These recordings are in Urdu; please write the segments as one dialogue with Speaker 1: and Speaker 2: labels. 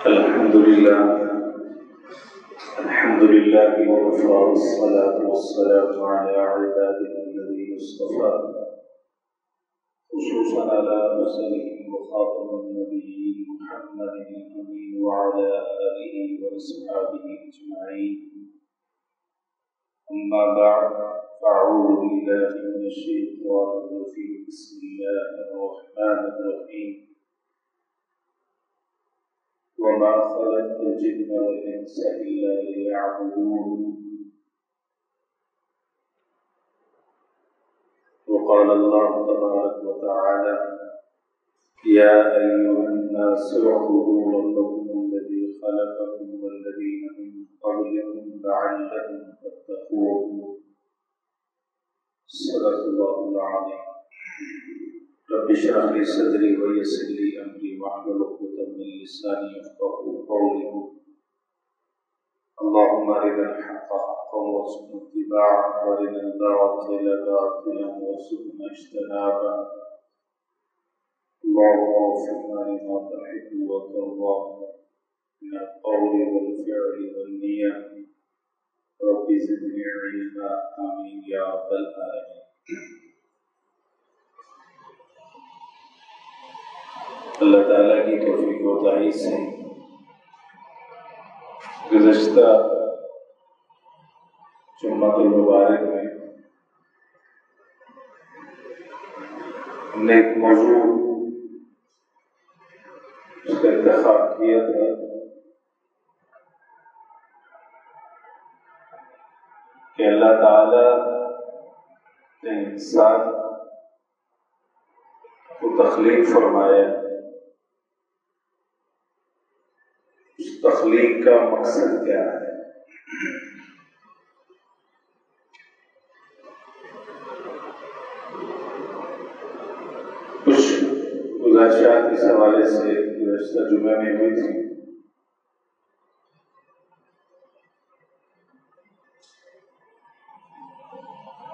Speaker 1: الحمد لله وكفى والصلاة والسلام على عباده الذين اصطفى خصوصا على رسوله وخاتم النبيين محمد الأمين وعلى آله وأصحابه أجمعين. أما بعد فأعوذ بالله من الشيطان الرجيم. بسم الله الرحمن الرحيم. وما خلقت الجن والإنس إلا ليعبدون. وقال الله تبارك وتعالى: يا أيها الناس اعبدوا ربكم الذي خلقكم والذين من قبلكم لعلكم تتقون. صدق الله العظيم. رب اشرح لي صدري ويسر لي امري واحلل عقدة من لساني يفقهوا قولي. اللهم ارنا الحق حقا وارزقنا اتباعه وارنا الباطل باطلا وارزقنا اجتنابه. اللهم وفقنا لما تحب وترضى من القول والفعل والنية. رب زدني علما. آمين يا رب العالمين. اللہ تعالیٰ کی توفیق و تعیین سے گزشتہ جمعۃ المبارک میں ہم نے ایک موضوع اس کا انتخاب کیا تھا کہ اللہ تعالیٰ نے انسان کو تخلیق فرمایا. اس تخلیق کا مقصد کیا ہے؟ کچھ گزارشات اس حوالے سے گزشتہ جمعہ میں ہوئی تھی.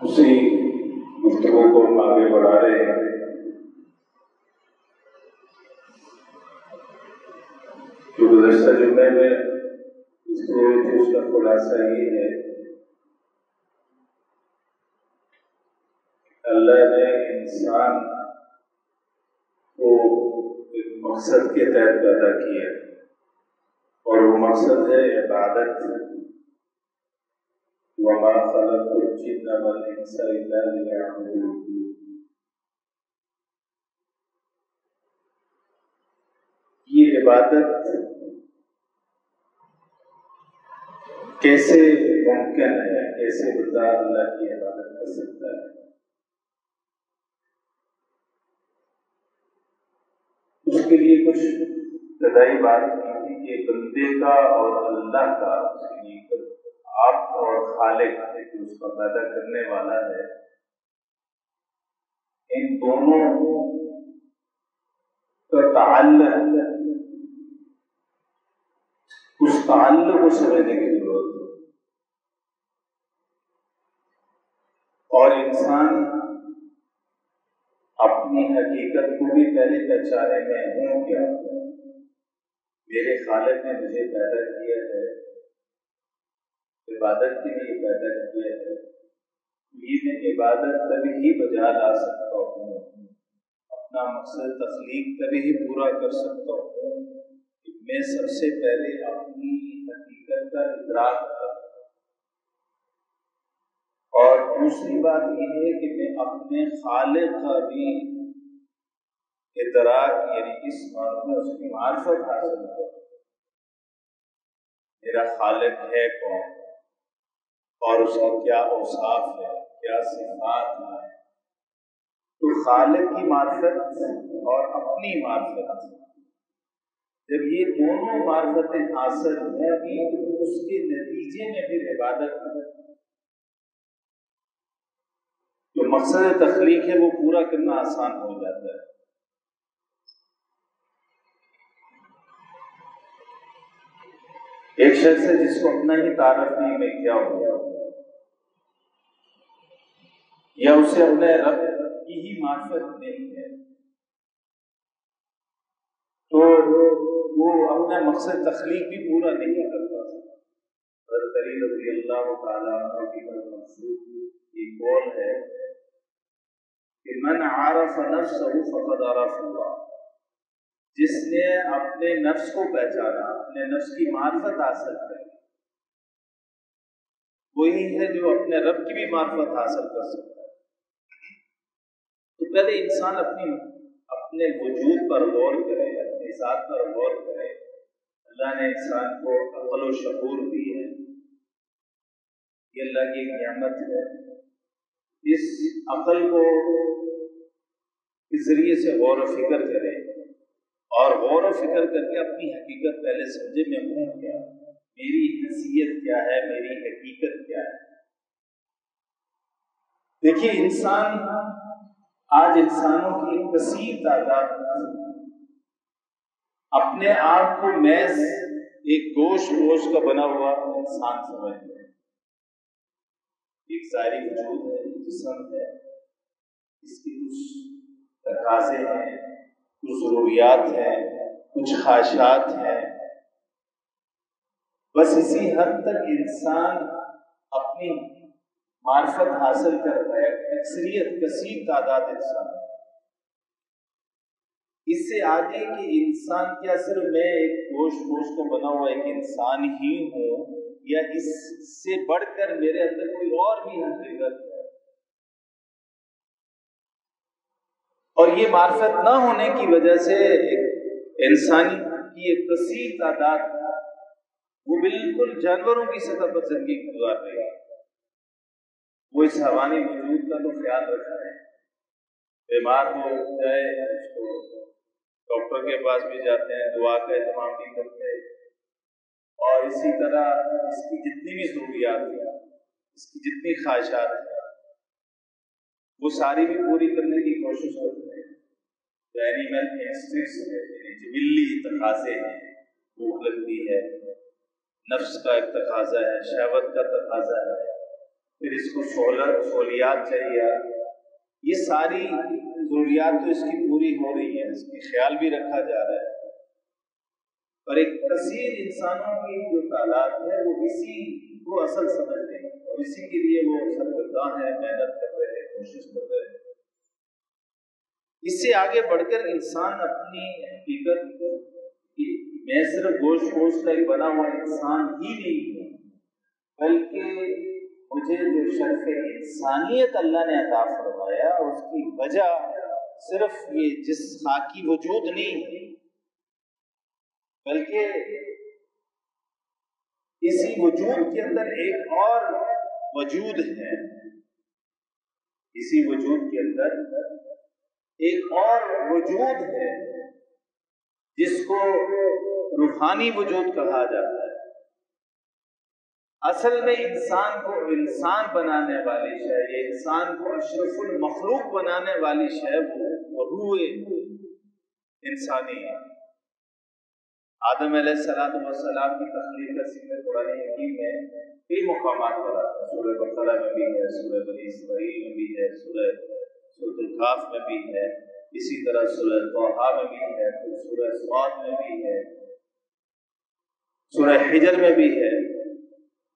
Speaker 1: اسی گفتگو کو ہم آگے بڑھا رہے ہیں. جو گزشتہ جمعے میں اس کا خلاصہ یہ ہے اللہ نے انسان کو ایک مقصد کے تحت پیدا کیا اور وہ مقصد ہے عبادت. وما خلقت الجن والانس الا ليعبدون. یہ عبادت کیسے ممکن ہے؟ کیسے بندہ اللہ کی عبادت کر سکتا ہے؟ اس کے لیے کچھ ابتدائی بات کی تھی کہ بندے کا اور اللہ کا آپ اور خالق جو اس کا پیدا کرنے والا ہے، ان دونوں کا تعلق، اس تعلق کو سمجھنے کی ضرورت ہے. اور انسان اپنی حقیقت کو بھی پہلے پہچانے میں ہوں کیا. میرے خالق نے مجھے پیدا کیا ہے، عبادت کے لیے پیدا کیا ہے. یہ میں عبادت تبھی ہی بجا لا سکتا ہوں، اپنا مقصد تخلیق تبھی ہی پورا کر سکتا ہوں کہ میں سب سے پہلے اپنی حقیقت کا ادراک کروں. اور دوسری بات یہ ہے کہ میں اپنے خالق کا بھی ادراک، یعنی اس معنی میں اس کی معرفت حاصل کروں. میرا خالق ہے کون اور اس کی کیا اوصاف ہے، کیا صفات ہے. تو خالق کی معرفت اور اپنی معرفت، جب یہ دونوں معرفتیں حاصل ہوں گی تو اس کے نتیجے میں پھر عبادت جو مقصد تخلیق ہے وہ پورا کرنا آسان ہو جاتا ہے. ایک شخص ہے جس کو اپنا ہی تعارف نہیں میں کیا ہو گیا، یا اسے اپنے رب کی ہی معرفت نہیں ہے، تو وہ اپنا مقصد تخلیق بھی پورا نہیں کر پاتا۔ حضرت علی رضی اللہ تعالیٰ عنہ کی منصوب ایک قول ہے کہ من عرف نفسہ فقد عرف اللہ، جس نے اپنے نفس کو پہچانا، اپنے نفس کی معرفت حاصل کری، وہی ہے جو اپنے رب کی بھی معرفت حاصل کر سکتا ہے۔ تو پہلے انسان اپنے وجود پر غور کرے، اپنی ذات پر غور کرے۔ اللہ نے انسان کو عقل و شعور دی ہے، یہ اللہ کی ایک نعمت ہے۔ اس عقل کو اس ذریعے سے غور و فکر کرے اور غور و فکر کر کے اپنی حقیقت پہلے سمجھے، میں ہوں کیا، میری حیثیت کیا ہے، میری حقیقت کیا ہے۔ دیکھیے انسان آج انسانوں کی کثیر تعداد اپنے آپ کو محض ایک گوشت کا بنا ہوا انسان سمجھتے ہیں۔ ایک ظاہری وجود ہے، جسم ہے، اس کی کچھ تقاضے ہیں، کچھ ضروریات ہیں، کچھ خواہشات ہیں۔ بس اسی حد تک انسان اپنی معرفت حاصل کر رہا ہے، اکثریت کثیر تعداد انسان۔ اس سے آگے کہ انسان کیا صرف میں ایک گوشت کا بنا ہوا ایک انسان ہی ہوں، یا اس سے بڑھ کر میرے اندر کوئی اور بھی حقیقت ہے، اور یہ معرفت نہ ہونے کی وجہ سے انسان کی ایک کثیر تعداد وہ بالکل جانوروں کی سطح پر زندگی گزار رہی ہے۔ وہ اس حیوانی وجود کا تو خیال رکھ رہے ہیں، بیمار ہو جائے اس کو ڈاکٹر کے پاس بھی جاتے ہیں، دعا کا اہتمام بھی کرتے ہیں، اور اسی طرح اس کی جتنی بھی ضروریات ہیں، اس کی جتنی خواہشات ہیں، وہ ساری بھی پوری کرنے کی کوشش کرتے ہیں۔ جو اینیمل انسٹنکٹس ہیں، یعنی جبلی تقاضے ہیں، بھوک لگتی ہے، نفس کا ایک تقاضا ہے، شہوت کا تقاضا ہے، پھر اس کو سہولیات چاہیے، یہ ساری ضروریات تو اس کی پوری ہو رہی ہے، اس کی خیال بھی رکھا جا رہا ہے، اور ایک کثیر انسانوں کی جو تعداد ہے وہ اسی کو اصل سمجھ رہے ہیں، اور اسی کے لیے وہ سرگرداں ہیں، محنت کر رہے ہیں، کوشش کر رہے ہیں۔ اس سے آگے بڑھ کر انسان اپنی حقیقت کی، میں صرف گوشت کا ایک بنا ہوا انسان ہی نہیں ہوں، بلکہ مجھے جو شرف انسانیت اللہ نے عطا فرمایا اس کی وجہ صرف یہ جس خاکی وجود نہیں ہے، بلکہ اسی وجود کے اندر ایک اور وجود ہے، اسی وجود کے اندر ایک اور وجود ہے جس کو روحانی وجود کہا جاتا ہے۔ اصل میں انسان کو انسان بنانے والی شے، یہ انسان کو اشرف المخلوق بنانے والی شے وہ روح انسانی ہے۔ آدم علیہ السلام کی تخلیق کا ذکر قرآن حکیم میں کئی مقامات پر آتا ہے، سورہ بقرہ میں بھی ہے، سورہ بنی اسرائیل میں بھی ہے، سورہ الکہف میں بھی ہے، اسی طرح سورہ طٰہٰ میں بھی ہے، سورہ صاد میں بھی ہے، سورہ حجر میں بھی ہے۔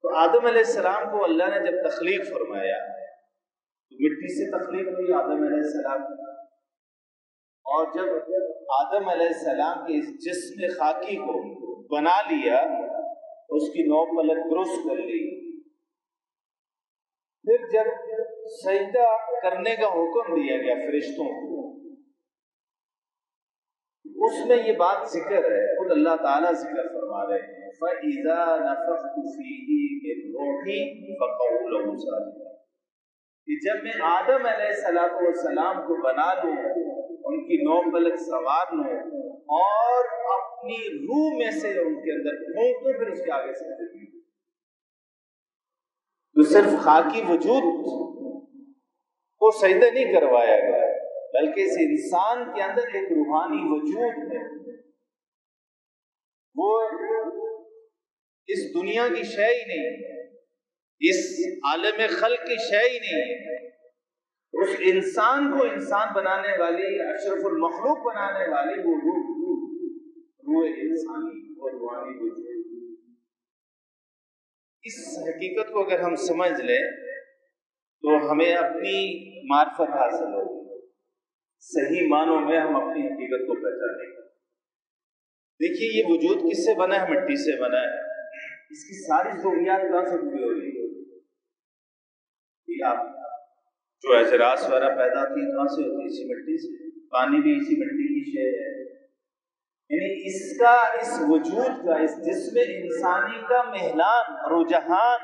Speaker 1: تو آدم علیہ السلام کو اللہ نے جب تخلیق فرمایا تو مٹی سے تخلیق ہوئی آدم علیہ السلام، اور جب آدم علیہ السلام کے اس جسم خاکی کو بنا لیا، اس کی نو پلک درست کر لی، پھر جب سجدہ کرنے کا حکم دیا گیا فرشتوں کو، اس میں یہ بات ذکر ہے، خود اللہ تعالیٰ ذکر فرما رہے ہیں، فَإِذَا نَفَخْتُ فِيهِ مِن رُّوحِي فَقَعُوا لَهُ سَاجِدِينَ، کہ جب میں آدم علیہ السلام کو بنا لوں، ان کی نو پلک سوار لوں اور اپنی روح میں سے ان کے اندر پھونک دوں، پھر اس کے آگے سجدہ کروں۔ تو صرف خاکی وجود کو سجدہ نہیں کروایا گیا، بلکہ اس انسان کے اندر ایک روحانی وجود ہے، وہ اس دنیا کی شے ہی نہیں ہے، اس عالم خلق کی شے ہی نہیں ہے، اس انسان کو انسان بنانے والی، اشرف المخلوق بنانے والی وہ روح انسانی اور روحانی وجود، اس حقیقت کو اگر ہم سمجھ لیں تو ہمیں اپنی معرفت حاصل ہوگی، صحیح معنوں میں ہم اپنی حقیقت کو پہچانیں گے۔ دیکھیے یہ وجود کس سے بنا ہے؟ مٹی سے بنا ہے۔ اس کی ساری ضروریات کہاں سے پوری ہو رہی ہے؟ آپ جو اعزراز وغیرہ پیدا ہوتی ہے کہاں سے ہوتی ہے؟ اسی مٹی سے۔ پانی بھی اسی مٹی کی شے ہے، یعنی اس کا، اس وجود کا، اس جسم انسانی کا محلان، رجحان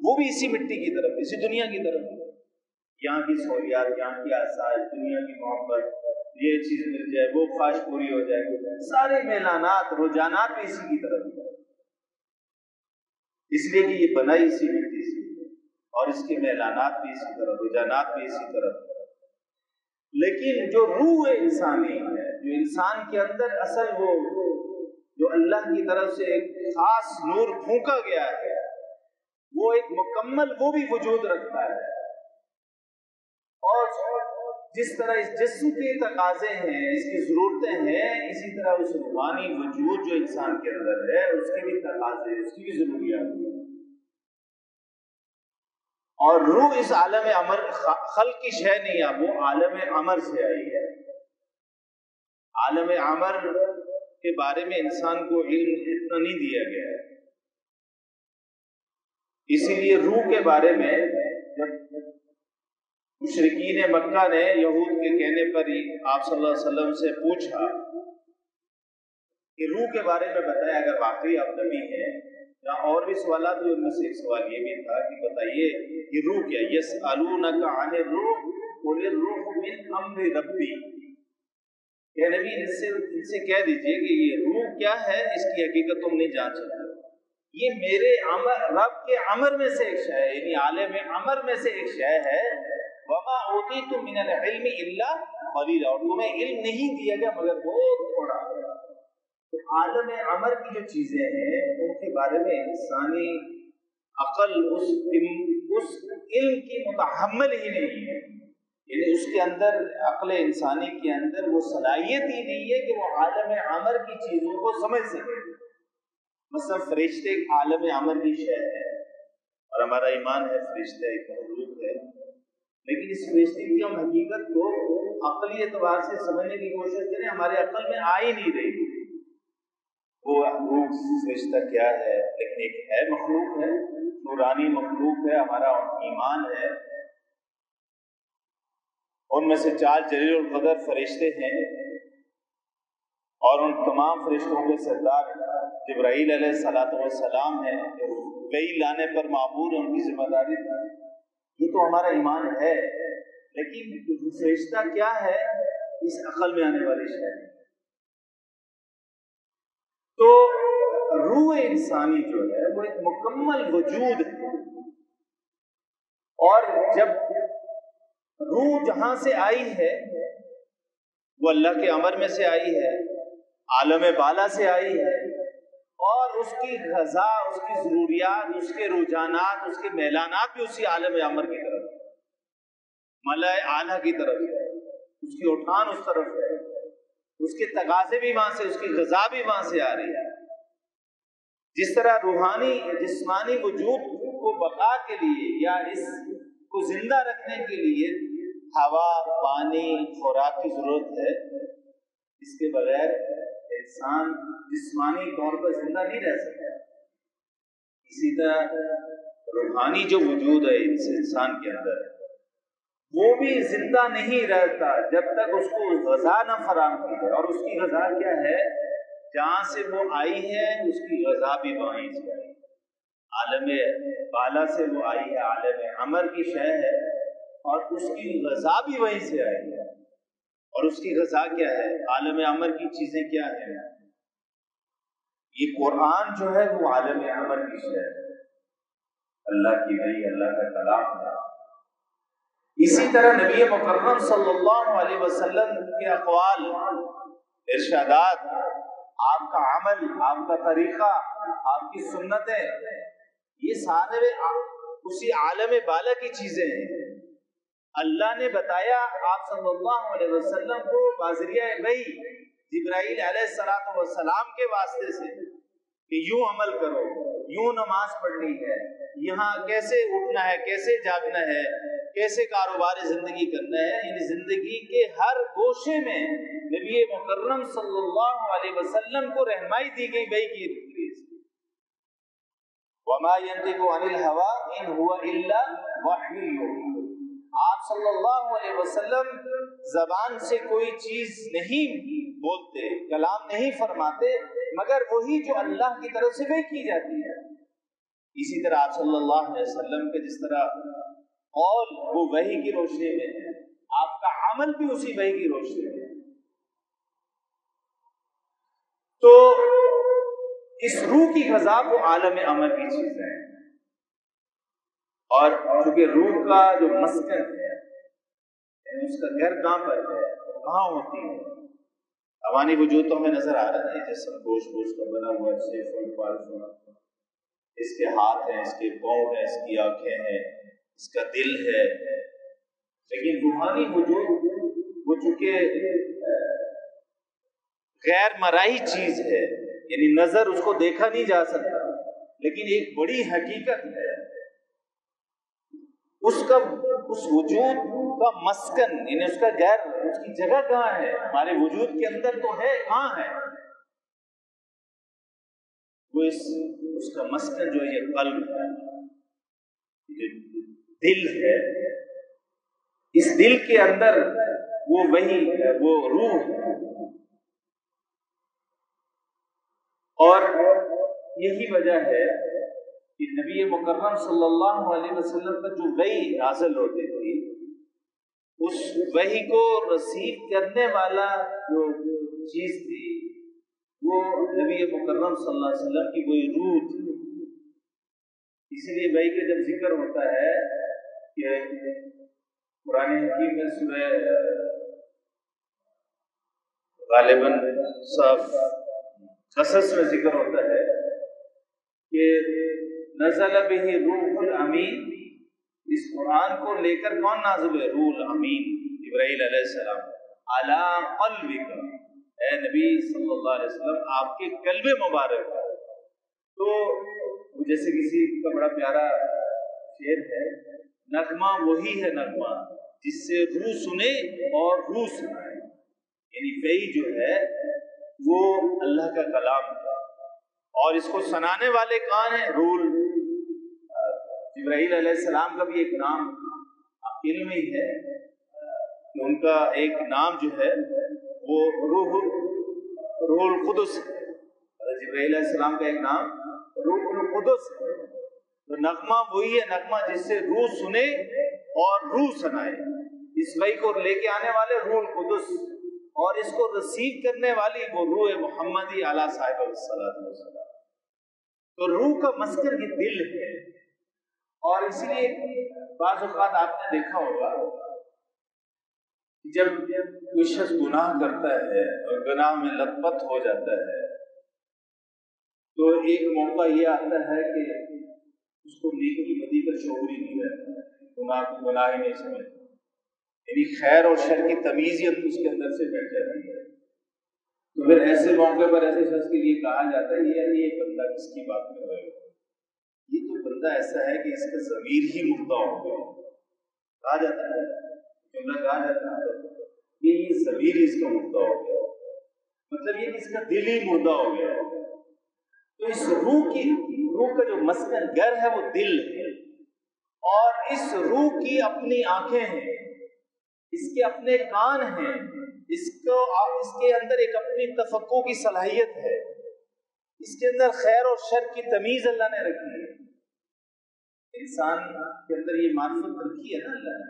Speaker 1: وہ بھی اسی مٹی کی طرف، اسی دنیا کی طرف۔ یہاں کی سہولیات، یہاں کی آسائش، دنیا کی محبت، یہ چیز مل جائے، وہ خواہش پوری ہو جائے، سارے میلانات، رجحانات بھی اسی کی طرف ہے، اس لیے کہ یہ بنا ہی اسی مٹی سے، اور اس کے میلانات بھی اسی طرف، رجحانات بھی اسی طرف۔ لیکن جو روح انسانی ہے، جو انسان کے اندر اصل وہ جو اللہ کی طرف سے ایک خاص نور پھونکا گیا ہے، وہ ایک مکمل وہ بھی وجود رکھتا ہے، اور جس طرح اس جسم کے تقاضے ہیں، اس کی ضرورتیں ہیں، اسی طرح اس روحانی وجود جو انسان کے اندر ہے اس کے بھی تقاضے، اس کی بھی ضروریات ہیں۔ اور روح اس عالم امر خلق کی شے نہیں ہے، وہ عالم امر سے آئی ہے۔ عالم امر کے بارے میں انسان کو علم اتنا نہیں دیا گیا ہے، اسی لیے روح کے بارے میں جب مشرکین مکہ نے یہود کے کہنے پر ہی آپ صلی اللہ علیہ وسلم سے پوچھا کہ روح کے بارے میں بتائیں اگر واقعی آپ نبی ہیں، یا اور بھی سوالات ہوئے، ان میں سے ایک سوال یہ بھی تھا کہ بتائیے یہ روح کیا؟ یسألونک عن الروح قل الروح من امر ربی، کہ نبی ان سے کہہ دیجئے کہ یہ روح کیا ہے، اس کی حقیقت تم نہیں جان سکتے، یہ میرے رب کے امر میں سے ایک شے ہے، یعنی عالم امر میں سے ایک شے ہے۔ وما اوتیتم من العلم الا قلیلا، اور تمہیں علم نہیں دیا گیا مگر بہت تھوڑا۔ تو عالم امر کی جو چیزیں ہیں ان کے بارے میں انسانی عقل اس علم کی متحمل ہی نہیں ہے، یعنی اس کے اندر، عقل انسانی کے اندر وہ صلاحیت ہی نہیں ہے کہ وہ عالم امر کی چیزوں کو سمجھ سکے۔ مثلا فرشتے ایک عالم امر کی شے ہے، اور ہمارا ایمان ہے فرشتے ایک مخلوق ہے، لیکن اس فرشتے کی ہم حقیقت کو عقلی اعتبار سے سمجھنے کی کوشش کریں، ہمارے عقل میں آ ہی نہیں رہی وہ فرشتہ کیا ہے، لیکن ایک ہے، مخلوق ہے، نورانی مخلوق ہے، ہمارا ایمان ہے۔ ان میں سے 4 جلیل القدر فرشتے ہیں، اور ان تمام فرشتوں کے سردار جبرائیل علیہ السلام ہیں، وحی لانے پر معمور ان کی ذمہ داری۔ یہ تو ہمارا ایمان ہے، لیکن فرشتہ کیا ہے اس عقل میں آنے والی شے۔ تو روح انسانی جو ہے وہ ایک مکمل وجود ہے، اور جب روح جہاں سے آئی ہے وہ اللہ کے امر میں سے آئی ہے، عالم بالا سے آئی ہے، اور اس کی غذا، اس کی ضروریات، اس کے رجحانات، اس کے میلانات بھی اسی عالم امر کی طرف ہے، ملائے اعلیٰ کی طرف ہے، اس کی اٹھان اس طرف ہے، اس کے تقاضے بھی وہاں سے، اس کی غذا بھی وہاں سے آ رہی ہے۔ جس طرح روحانی جسمانی وجود کو بقا کے لیے یا اس کو زندہ رکھنے کے لیے ہوا، پانی، خوراک کی ضرورت ہے، اس کے بغیر انسان جسمانی طور پر زندہ نہیں رہ سکتا۔ اسی طرح روحانی جو وجود ہے اس انسان کے اندر، وہ بھی زندہ نہیں رہتا جب تک اس کو غذا نہ فراہم کی جائے، اور اس کی غذا کیا ہے؟ جہاں سے وہ آئی ہے اس کی غذا بھی وہیں سے آئی، عالم بالا سے وہ آئی ہے، عالم امر کی شے ہے، اور اس کی غذا بھی وہیں سے آئی ہے۔ اور اس کی غذا کیا ہے؟ عالم امر کی چیزیں کیا ہیں؟ یہ قرآن جو ہے وہ عالم امر کی شے ہے، اللہ کی وحی، اللہ کا کلام ہے۔ اسی طرح نبی مکرم صلی اللہ علیہ وسلم کے اقوال، ارشادات، آپ کا عمل، آپ کا طریقہ، آپ کی سنتیں، یہ سارے اسی عالم بالا کی چیزیں ہیں۔ اللہ نے بتایا آپ صلی اللہ علیہ وسلم کو بازریہ وحی جبرائیل علیہ السلام کے واسطے سے کہ یوں عمل کرو، یوں نماز پڑھنی ہے، یہاں کیسے اٹھنا ہے، کیسے جاگنا ہے، کیسے کاروبار زندگی کرنا ہے، یعنی زندگی کے ہر گوشے میں نبی مکرم صلی اللہ علیہ وسلم کو رہنمائی دی گئی وحی کی ذریعے سے۔ وما ينطق عن الهوى ان هو الا وحی یوحی، آپ صلی اللہ علیہ وسلم زبان سے کوئی چیز نہیں بولتے، کلام نہیں فرماتے، مگر وہی جو اللہ کی طرف سے وحی کی جاتی ہے۔ اسی طرح آپ صلی اللہ علیہ وسلم کے جس طرح قول وہ وحی کی روشنی میں ہے، آپ کا عمل بھی اسی وحی کی روشنی میں ہے۔ تو اس روح کی غذا وہ عالم امر کی چیز ہے، اور چونکہ روح کا جو مسکن ہے، اس کا گھر کہاں پر ہے، کہاں ہوتی ہے، روانی وجود تو ہمیں نظر آ رہا ہے، جسم گوشت کا بنا ہوا ہے، اس کے ہاتھ ہیں، اس کے پاؤں ہیں، اس کی آنکھیں ہیں، اس کا دل ہے، لیکن روحانی وجود وہ چونکہ غیر مرئی چیز ہے، یعنی نظر اس کو دیکھا نہیں جا سکتا، لیکن ایک بڑی حقیقت ہے، اس وجود کا مسکن، یعنی اس کا گھر، اس کی جگہ کہاں ہے، ہمارے وجود کے اندر تو ہے، کہاں ہے وہ؟ اس کا مسکن جو ہے یہ قلب ہے، یہ دل ہے، اس دل کے اندر وہ وہی ہے، وہ روح ہے، اور یہی وجہ ہے کہ نبی مکرم صلی اللہ علیہ وسلم پر جو وحی نازل ہوتی تھی، اس وحی کو رسیو کرنے والا جو چیز تھی وہ نبی مکرم صلی اللہ علیہ وسلم کی وہی روح تھی۔ اسی لیے وحی کا جب ذکر ہوتا ہے کہ قرآن حکیم میں سورہ غالباً صف قصص میں ذکر ہوتا ہے کہ نزل بہ روح الامین، اس قرآن کو لے کر کون نازل ہے؟ روح الامین، جبرائیل علیہ السلام، علی قلبک، اے نبی صلی اللہ علیہ وسلم آپ کے قلب مبارک۔ تو جیسے کسی کا بڑا پیارا شعر ہے، نغمہ وہی ہے نغمہ جس سے روح سنے اور روح سنائے، یعنی وحی جو ہے وہ اللہ کا کلام ہے، اور اس کو سنانے والے کون ہیں؟ روح۔ جبرائیل علیہ السلام کا بھی ایک نام علم ہی ہے کہ ان کا ایک نام جو ہے وہ روح القدس ہے، جبرائیل علیہ السلام کا ایک نام روح القدس ہے۔ تو نغمہ وہی ہے، نغمہ جس سے روح سنے اور روح سنائے، اس وحی کو لے کے آنے والے روح القدس، اور اس کو رسیو کرنے والی وہ روح محمدی اعلیٰ صاحب الصلاۃ والسلام۔ تو روح کا مسکن یہ دل ہے، اور اسی لیے بعض اوقات آپ نے دیکھا ہوگا جب کوئی شخص گناہ کرتا ہے اور گناہ میں لت پت ہو جاتا ہے، تو ایک موقع یہ آتا ہے کہ اس کو نیکی بدی کا شعور ہی نہیں رہتا، گناہ کو گناہ ہی نہیں سمجھتا، یعنی خیر اور شر کی تمیز ہی اس کے اندر سے بیٹھ جاتی ہے۔ تو پھر ایسے موقع پر ایسے شخص کے لیے کہا جاتا ہے یہ بندہ کس کی بات کر رہے ہو، یہ تو بندہ ایسا ہے کہ اس کا ضمیر ہی مردہ ہو گیا، کہا جاتا ہے، جملہ کہا جاتا ہے کہ یہ ضمیر ہی اس کا مردہ ہو گیا، مطلب یہ کہ اس کا دل ہی مردہ ہو گیا۔ تو اس روح کا جو مسکن گھر ہے وہ دل ہے، اور اس روح کی اپنی آنکھیں ہیں، اس کے اپنے کان ہیں، اس کے اندر ایک اپنی تفقع کی صلاحیت ہے، اس کے اندر خیر اور شر کی تمیز اللہ نے رکھی ہے۔ انسان کے اندر یہ معرفت رکھی ہے نا اللہ نے،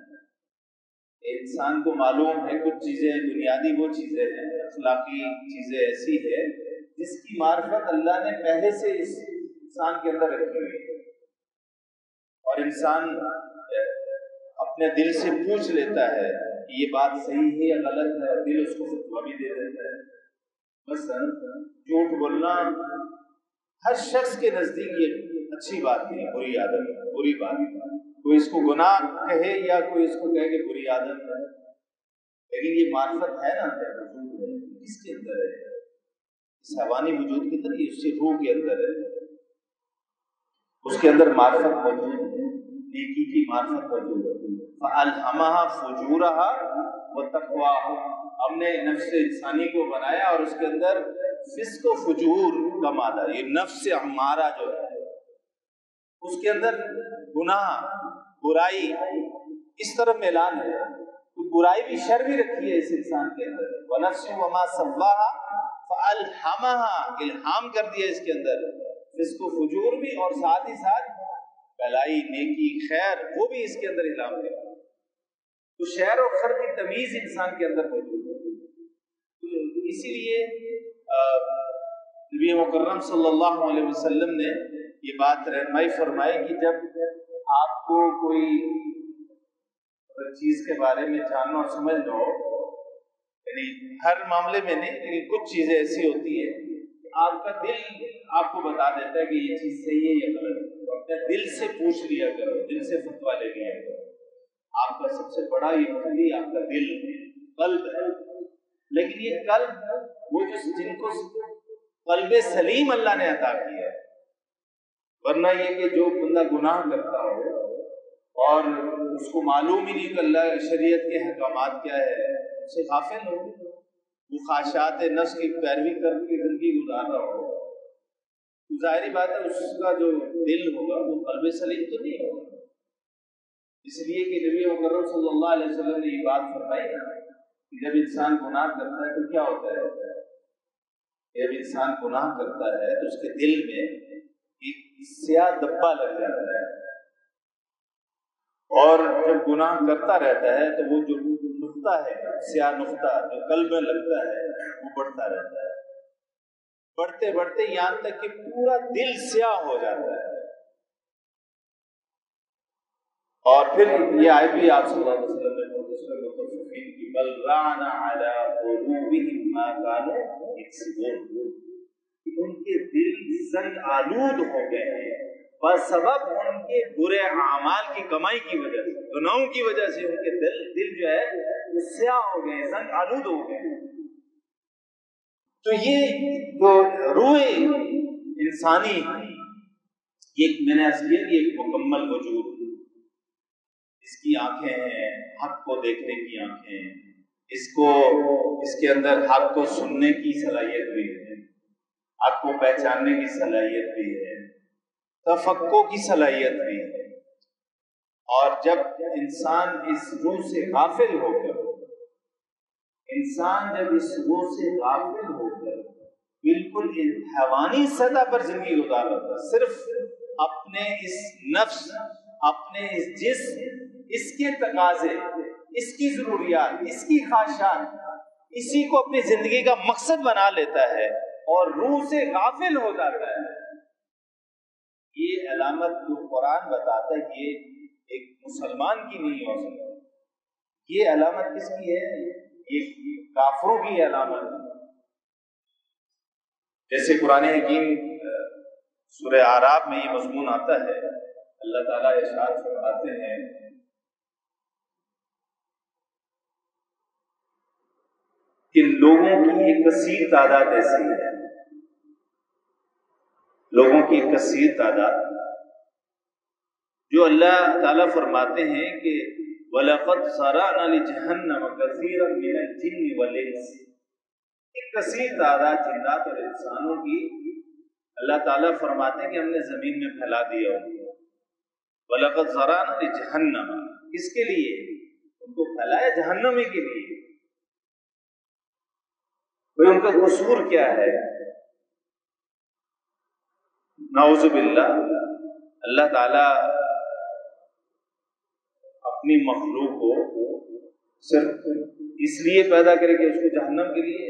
Speaker 1: انسان کو معلوم ہے کچھ چیزیں بنیادی وہ چیزیں ہیں، اخلاقی چیزیں ایسی ہے جس کی معرفت اللہ نے پہلے سے اس انسان کے اندر رکھی ہوئی ہے، اور انسان اپنے دل سے پوچھ لیتا ہے کہ یہ بات صحیح ہے یا غلط ہے، اور دل اس کو فتویٰ بھی دے دیتا ہے۔ مثلاً جھوٹ بولنا ہر شخص کے نزدیک یہ اچھی بات نہیں، بری عادت ہے، بری بات ہے، کوئی اس کو گناہ کہے یا کوئی اس کو کہے کہ بری عادت ہے، لیکن یہ معرفت ہے نا اندر وجود ہے، کس کے اندر ہے؟ اس حیوانی وجود کے اندر، اس کی روح کے اندر ہے، اس کے اندر معرفت موجود ہے، نیکی کی معرفت موجود ہے۔ فَأَلْهَمَهَا فُجُورَهَا وَتَقْوَاهَا، ہم نے نفس انسانی کو بنایا اور اس کے اندر فسق و فجور کا مادہ، یہ نفس امارہ جو ہے اس کے اندر گناہ، برائی اس طرف میلان ہے، تو برائی بھی، شر بھی رکھی ہے اس انسان کے اندر۔ وَنَفْسٍ وَمَا سَوَّاهَا فَأَلْهَمَهَا، الہام کر دیا اس کے اندر فسق و فجور بھی، اور ساتھ ہی ساتھ بھلائی، نیکی، خیر، وہ بھی اس کے اندر الہام کر دیا۔ تو شر اور خیر کی تمیز انسان کے اندر موجود ہے۔ تو اسی لیے نبی مکرم صلی اللہ علیہ وسلم نے یہ بات رہنمائی فرمائی کہ جب آپ کو کوئی چیز کے بارے میں جاننا اور سمجھنا ہو، یعنی ہر معاملے میں نہیں، لیکن کچھ چیزیں ایسی ہوتی ہیں کہ آپ کا دل آپ کو بتا دیتا ہے کہ یہ چیز صحیح ہے یا غلط ہے، تو اپنے دل سے پوچھ لیا کرو، دل سے فتویٰ لے لیا کرو۔ آپ کا سب سے بڑا یہ آپ کا دل، قلب ہے، لیکن یہ قلب وہ جن کو قلب سلیم اللہ نے عطا کیا ہے، ورنہ یہ کہ جو بندہ گناہ کرتا ہو اور اس کو معلوم ہی نہیں کہ اللہ شریعت کے احکامات کیا ہے، اس سے غافل ہو، وہ خواہشات نفس کی پیروی کر کے زندگی گزار رہا ہو، ظاہری بات ہے اس کا جو دل ہوگا وہ قلب سلیم تو نہیں ہوگا۔ اس لیے کہ نبی مکرم صلی اللہ علیہ وسلم نے یہ بات فرمائی نا کہ جب انسان گناہ کرتا ہے تو کیا ہوتا ہے؟ جب انسان گناہ کرتا ہے تو اس کے دل میں ایک سیاہ دبا لگ جاتا ہے، اور جب گناہ کرتا رہتا ہے تو وہ جو نقطہ ہے، سیاہ نقطہ جو قلب میں لگتا ہے، وہ بڑھتا رہتا ہے، بڑھتے بڑھتے یہاں تک کہ پورا دل سیاہ ہو جاتا ہے۔ اور پھر یہ آیت بھی آپ صلی اللہ علیہ وسلم نے متصفین کی بل ران علی قلوبہم ما کانوا یکسبون، ان کے دل زنگ آلود ہو گئے ہیں بسبب ان کے برے اعمال کی کمائی کی وجہ سے، گناہوں کی وجہ سے ان کے دل جو ہے وہ سیاہ ہو گئے، زنگ آلود ہو گئے۔ تو یہ جو روح انسانی، یہ میں نے عرض کیا کہ ایک مکمل وجود، اس کی آنکھیں ہیں، حق کو دیکھنے کی آنکھیں، اس کے اندر حق کو سننے کی صلاحیت بھی ہے، حق کو پہچاننے کی صلاحیت بھی ہے، تفقع کی صلاحیت بھی ہے۔ اور جب انسان اس روح سے غافل ہو کر، بالکل حیوانی سطح پر زندگی گزار رہا ہے، صرف اپنے اس نفس، اپنے اس جسم، اس کے تقاضے، اس کی ضروریات، اس کی خواہشات، اسی کو اپنی زندگی کا مقصد بنا لیتا ہے اور روح سے غافل ہو جاتا ہے، یہ علامت جو قرآن بتاتا ہے یہ ایک مسلمان کی نہیں ہو سکتی، یہ علامت کس کی ہے؟ یہ کافروں کی علامت ہے۔ جیسے قرآن حکیم سورہ اعراف میں یہ مضمون آتا ہے، اللہ تعالیٰ ارشاد فرماتے ہیں کہ لوگوں کی ایک کثیر تعداد ایسی ہے، لوگوں کی ایک کثیر تعداد جو اللہ تعالیٰ فرماتے ہیں کہ وَلَقَدْ ذَرَأْنَا لِجَهَنَّمَ كَثِيرًا مِنَ الْجِنِّ وَالْإِنسِ، ایک کثیر تعداد جنات اور انسانوں کی اللہ تعالیٰ فرماتے ہیں کہ ہم نے زمین میں پھیلا دیا ہوں۔ وَلَقَدْ ذَرَأْنَا لِجَهَنَّمَ، کس کے لیے؟ ان کو پھیلایا جہنمی کے لیے۔ کوئی ان کا قصور کیا ہے؟ نعوذ باللہ، اللہ تعالیٰ اپنی مخلوق کو صرف اس لیے پیدا کرے کہ اس کو جہنم کے لیے،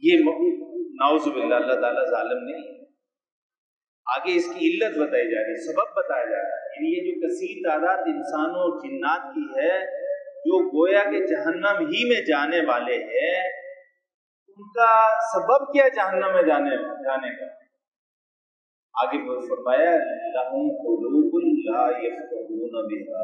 Speaker 1: یہ نعوذ باللہ اللہ تعالیٰ ظالم نہیں ہے۔ آگے اس کی علت بتائی جا رہی ہے، سبب بتایا جا رہا ہے، یعنی یہ جو کثیر تعداد انسانوں اور جنات کی ہے جو گویا کہ جہنم ہی میں جانے والے ہیں، ان کا سبب کیا جہنم میں جانے کا؟ آگے فرمایا لَهُمْ قُلُوبٌ لَا يَفْقَهُونَ بِهَا،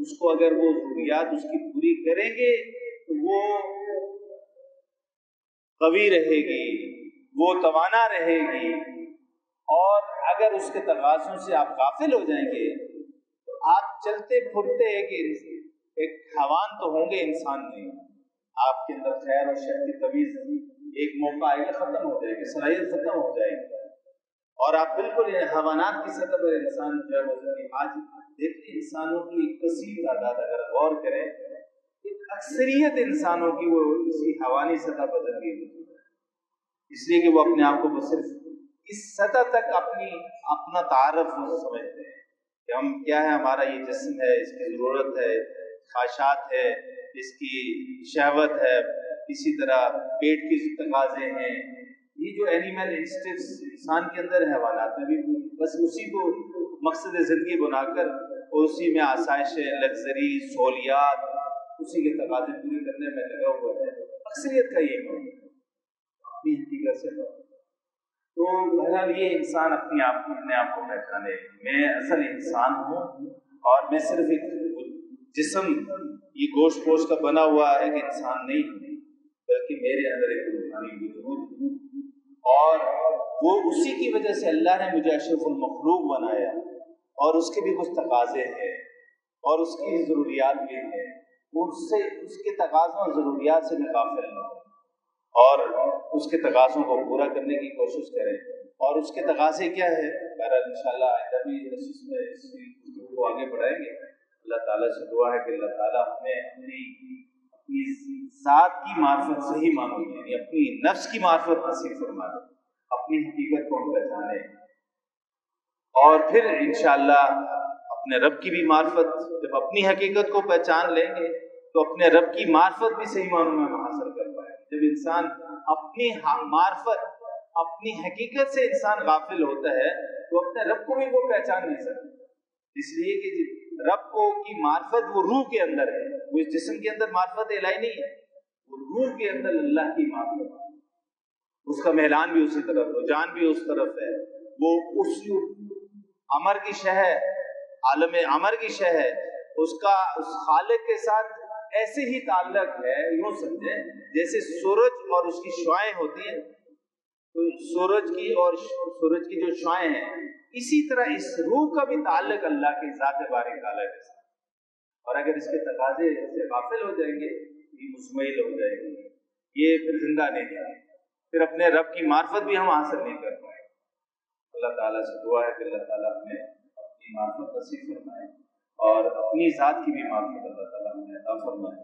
Speaker 1: اس کو اگر وہ ضروریات اس کی پوری کریں گے تو وہ قوی رہے گی، وہ توانا رہے گی، اور اگر اس کے تقاضوں سے آپ غافل ہو جائیں گے تو آپ چلتے پھرتے ایک حیوان تو ہوں گے، انسان نہیں، آپ کے اندر خیر اور شر کی تمیز ایک موقع آئے گا ختم ہو جائے گی، صلاحیت ختم ہو جائے گی، اور آپ بالکل حیوانات کی سطح پر انسان جو ہے وہ آج دیکھتے انسانوں کی ایک کثیر تعداد اگر غور کریں، ایک اکثریت انسانوں کی وہ اسی حیوانی سطح پر زندگی ہوتی ہے، اس لیے کہ وہ اپنے آپ کو صرف اس سطح تک اپنا تعارف سمجھتے ہیں کہ ہم کیا ہے، ہمارا یہ جسم ہے، اس کی ضرورت ہے، خواہشات ہے، اس کی شہوت ہے، اسی طرح پیٹ کی تقاضے ہیں، یہ جو اینیمل انسٹنکٹس انسان کے اندر ہے، حیوانات میں بھی بس اسی کو مقصد زندگی بنا کر اور اسی میں آسائش، لگژری، سہولیات، اسی کے تقاضے پورے کرنے میں لگا ہوا ہے اکثریت کا یہ ہے اپنی حقیقت سے۔ تو بہرحال یہ انسان اپنے آپ کو پہچانے، میں اصل انسان ہوں اور میں صرف ایک جسم، یہ گوشت پوش کا بنا ہوا ایک انسان نہیں ہوں، بلکہ میرے اندر ایک روحانی وجود ہے، اور وہ اسی کی وجہ سے اللہ نے مجھے اشرف المخلوق بنایا، اور اس کے بھی کچھ تقاضے ہیں اور اس کی ضروریات بھی ہیں، اس کے تقاضوں اور ضروریات سے میں غافل نہ ہوں اور اس کے تقاضوں کو پورا کرنے کی کوشش کریں۔ اور اس کے تقاضے کیا ہے، بہرحال انشاءاللہ آئندہ بھی نشست میں اس گفتگو کو آگے بڑھائیں گے۔ اللہ تعالیٰ سے دعا ہے کہ اللہ تعالیٰ ہمیں اپنی ذات کی معرفت صحیح معلوم، یعنی اپنی نفس کی معرفت نصیب فرما دے، اپنی حقیقت کو ہم پہچانے، اور پھر انشاءاللہ اپنے رب کی بھی معرفت، جب اپنی حقیقت کو پہچان لیں گے تو اپنے رب کی معرفت بھی صحیح معنوں میں حاصل کر پائے۔ جب انسان اپنی معرفت، اپنی حقیقت سے انسان غافل ہوتا ہے تو اپنے رب کو بھی وہ پہچان نہیں سکتا، اس لیے کہ رب کو کی معرفت وہ روح کے اندر ہے، وہ اس جسم کے اندر معرفت الہی نہیں ہے، وہ روح کے اندر اللہ کی معرفت، اس کا میلان بھی اسی طرف، رجحان بھی اس طرف ہے، وہ اس امر کی شہ ہے، عالم امر کی شہ ہے، اس کا اس خالق کے ساتھ ایسے ہی تعلق ہے، یوں سمجھیں جیسے سورج اور اس کی شعاعیں ہوتی ہیں، تو سورج کی جو شعاعیں ہیں، اسی طرح اس روح کا بھی تعلق اللہ کی ذات بارک تعالیٰ کے ساتھ، اور اگر اس کے تقاضے سے غافل ہو جائیں گے یہ مزمحل ہو جائے گی، یہ پھر زندہ نہیں ہے، پھر اپنے رب کی معرفت بھی ہم حاصل نہیں کر پائیں۔ اللہ تعالیٰ سے دعا ہے کہ اللہ تعالیٰ ہمیں اپنی معرفت نصیب فرمائے اور اپنی ذات کی بھی معرفت اللہ تعالیٰ ہمیں عطا فرمائے۔